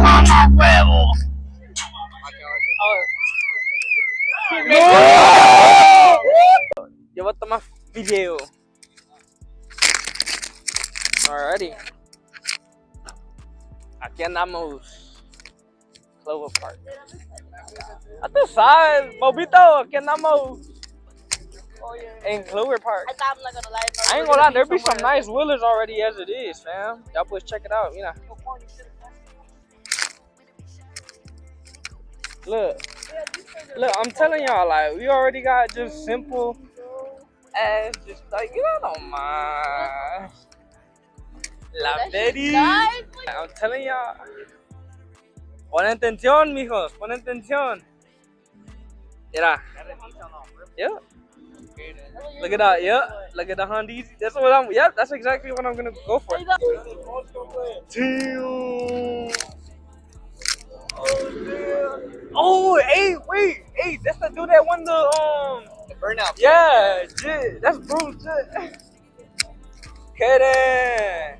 ¡Mamá huevo! Yo voy a tomar video. Alrighty. Aquí andamos. Clover Park. A tu sabes, Bobito, aquí andamos. In Clover Park. I thought I'm not gonna lie. I ain't gonna lie, there be some nice Willers already as it is, fam. Y'all boys check it out, you know. Look, I'm telling y'all, like, we already got just simple as just like, you know, don't mind. La Betty. I'm telling y'all. Pon atención, mijos, pon atención. Mira. Yeah. Look at that, yeah. Look at the Hondies. That's what I'm, yep, that's exactly what I'm gonna go for. Oh, hey, wait, hey, that's the dude that won the burnout. Yeah, Jit, that's Bruce Jit. Kidding.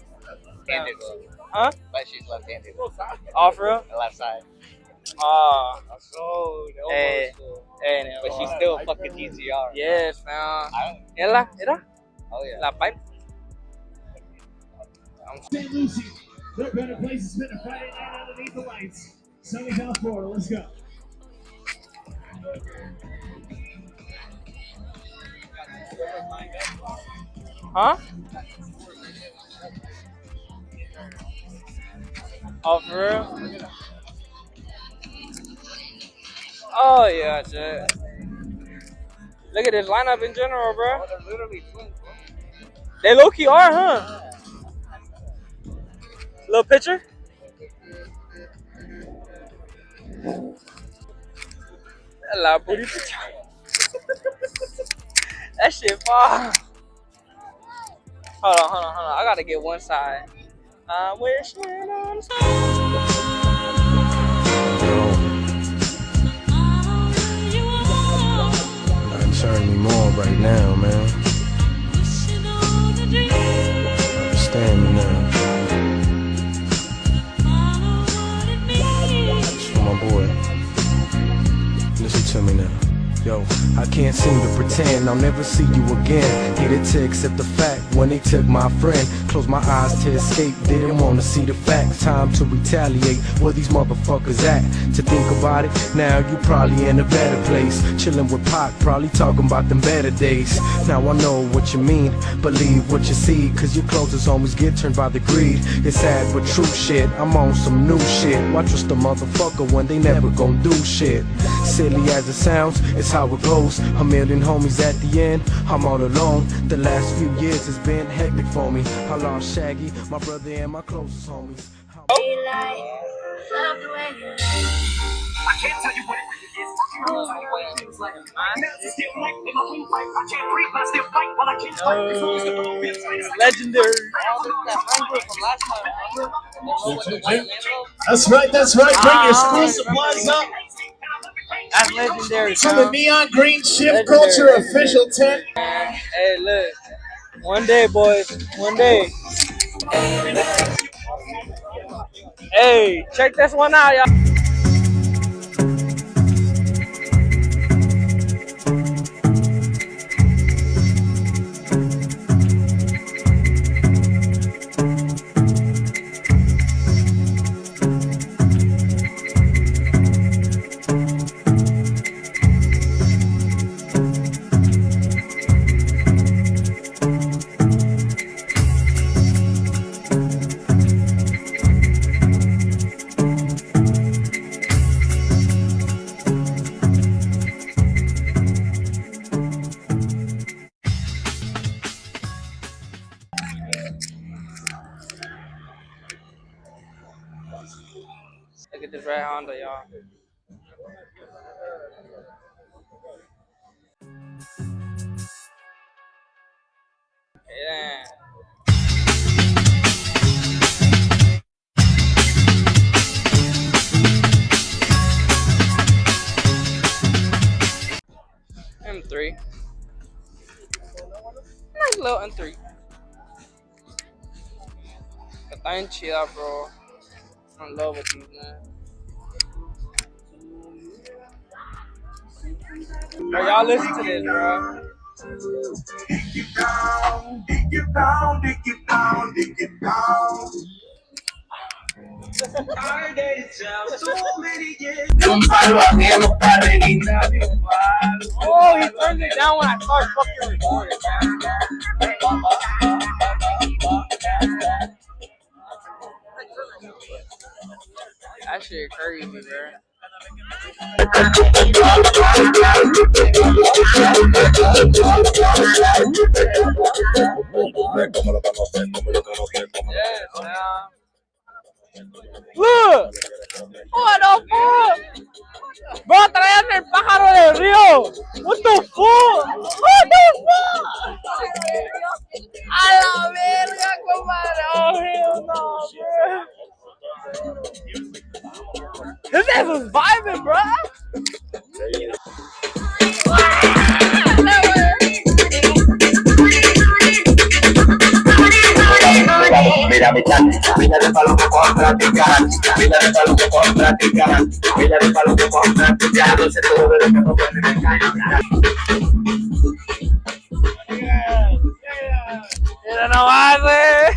Handed. Huh? But she's left-handed. Oh, for real? The left side. Ah. Hey, but she's still a fucking GTR. Yes, man. Era? Oh yeah. La pipe. St. Lucie, there are better places to spend a Friday night underneath the lights. Sunny South Florida, let's go. Huh? Oh, for real? Oh, yeah, shit. Look at this lineup in general, bro. They're literally twins, bro. They low-key are, huh? Little picture? La booty picture. That shit far. Hold on. I gotta get one side. I'm wishing on Not turning me more right now, man. Understand me now. It's for my boy. Listen to me now. Yo, I can't seem to pretend I'll never see you again. Here to accept the fact when they took my friend. Close my eyes to escape, didn't wanna see the facts. Time to retaliate, where these motherfuckers at? To think about it, now you probably in a better place. Chilling with Pac, probably talking about them better days. Now I know what you mean, believe what you see. Cause your closest homies get turned by the greed. It's sad but true shit, I'm on some new shit. Watch what's the motherfucker when they never gon' do shit. Silly as it sounds, it's how it goes. A million homies at the end, I'm all alone. The last few years has been hectic for me. I lost Shaggy, my brother and my closest homies. I can't tell you what it is. legendary. That's right. Bring your school supplies up. That's legendary. To the neon green Shift Culture official tent. Hey, look. One day, boys. One day. Hey, check this one out, y'all. Look at this red Honda, y'all. Yeah. M3. Nice little M3. Está bien chida, bro. I'm in love with these, man. Bro, y'all listen to this, bro. Dig it down, dig it down, dig it down, dig it down. Oh, he turns it down when I start fucking recording. That shit crazy, bro. Yes, man. Look! What the fuck? Bro, traían el pájaro del río. What the fuck? What the fuck? A la verga, compadre. Oh, hell no, bro. His ass was vibing, bro. Mira mi táctica, mira de palo que puedo practicar, mira de palo que puedo practicar, mira de palo que puedo practicar, no sé todo de lo que no puede engañar. Mira nomás, güey.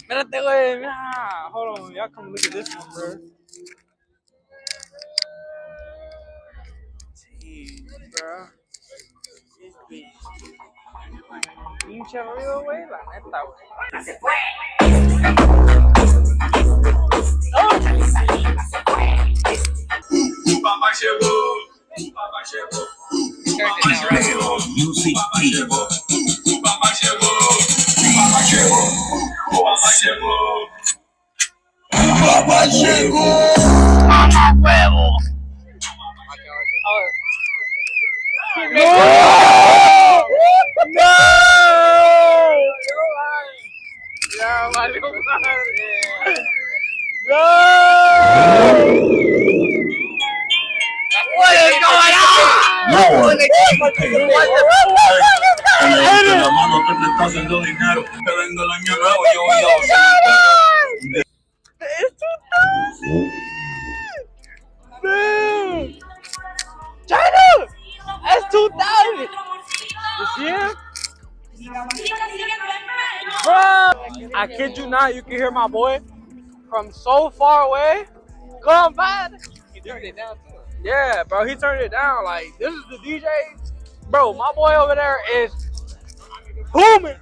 Mírate, güey. Mira. Hold on. Y'all come look at this one, bro. Jeez, bro. Pinche ruido, güey. La neta, güey. ¡Se fue! Papá llegó, papá llegó. Papá llegó, music llegó. Papá llegó, papá llegó. Papá llegó. Papá llegó. Mamá huevo. No! No! Ya, valió madre. No! What is going on? Lord, la mano que te está haciendo dinero. Que venga el año nuevo, yo voy a It's 2000! Damn! China! That's 2000! You see him? Bro! I kid you not, you can hear my boy from so far away. Come by. He turned it down too. Yeah, bro, he turned it down. Like, this is the DJ. Bro, my boy over there is booming.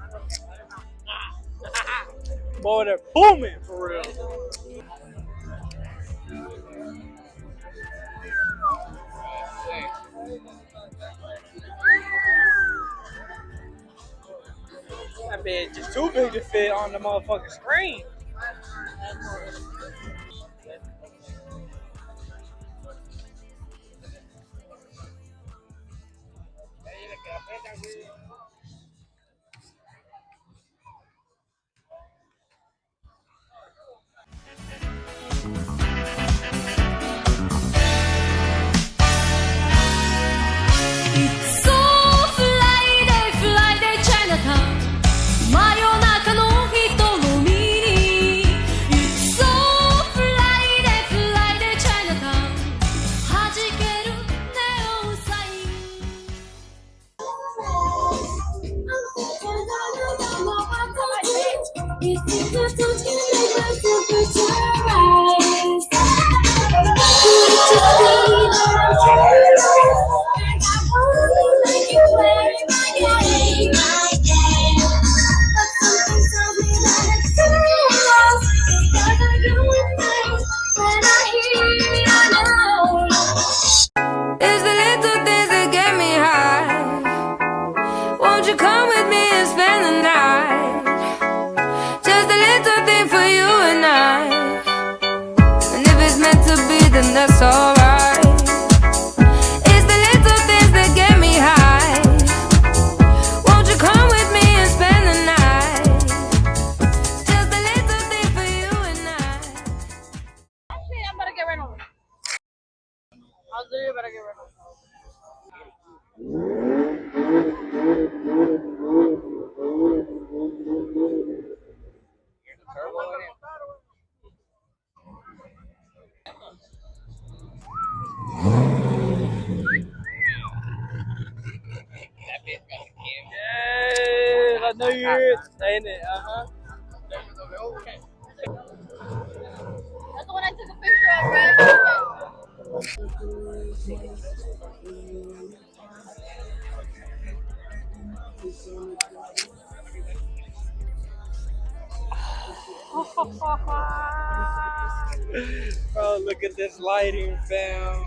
Boy, they're booming for real. That bitch is too big to fit on the motherfucking screen. Come with me and spend the night. Just a little thing for you and I. know you hear it. Ain't it? That's the one I took a picture of, right? Bro, look at this lighting, fam.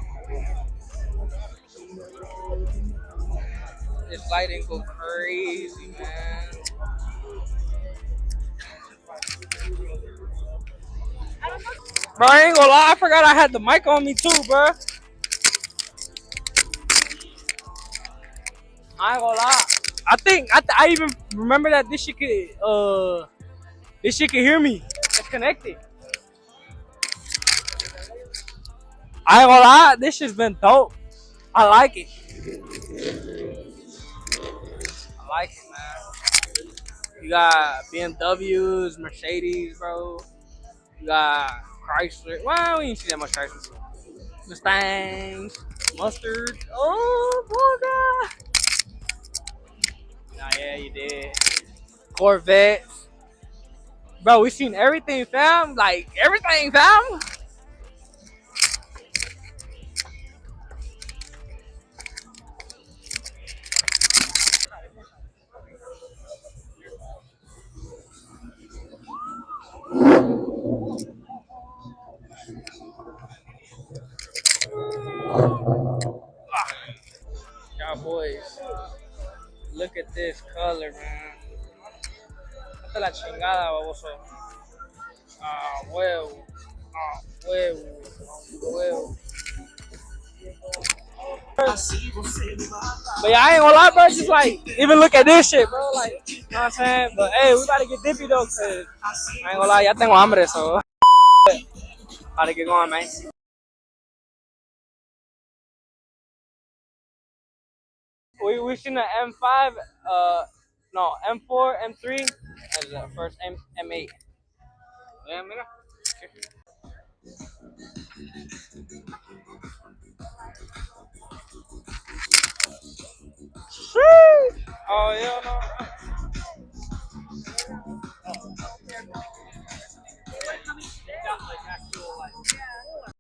This lighting go crazy, man. Bro, I ain't gonna lie. I forgot I had the mic on me too, bro. I ain't gonna lie. I think I even remember that this shit could hear me. It's connected. I ain't gonna lie. This shit's been dope. I like it. I like it, man. You got BMWs, Mercedes, bro. You got Chrysler. Well, we didn't see that much Chrysler. Mustangs, Mustard. Oh, boy, God. Nah, yeah, you did. Corvettes. Bro, we seen everything, fam. Like, everything, fam. Y'all boys, look at this color, man. Esta es la chingada, baboso. Ah, huevo. Ah, huevo. Huevo. But yeah, I ain't gonna lie, bro. Just like, even look at this shit, bro. Like, you know what I'm saying? But hey, we gotta get dippy though, cause I ain't gonna lie, ya tengo hambre, so gotta get going, man. We seen the M5, no, M4, M3, and the first M8. Yeah, mira. Oh, yeah, no.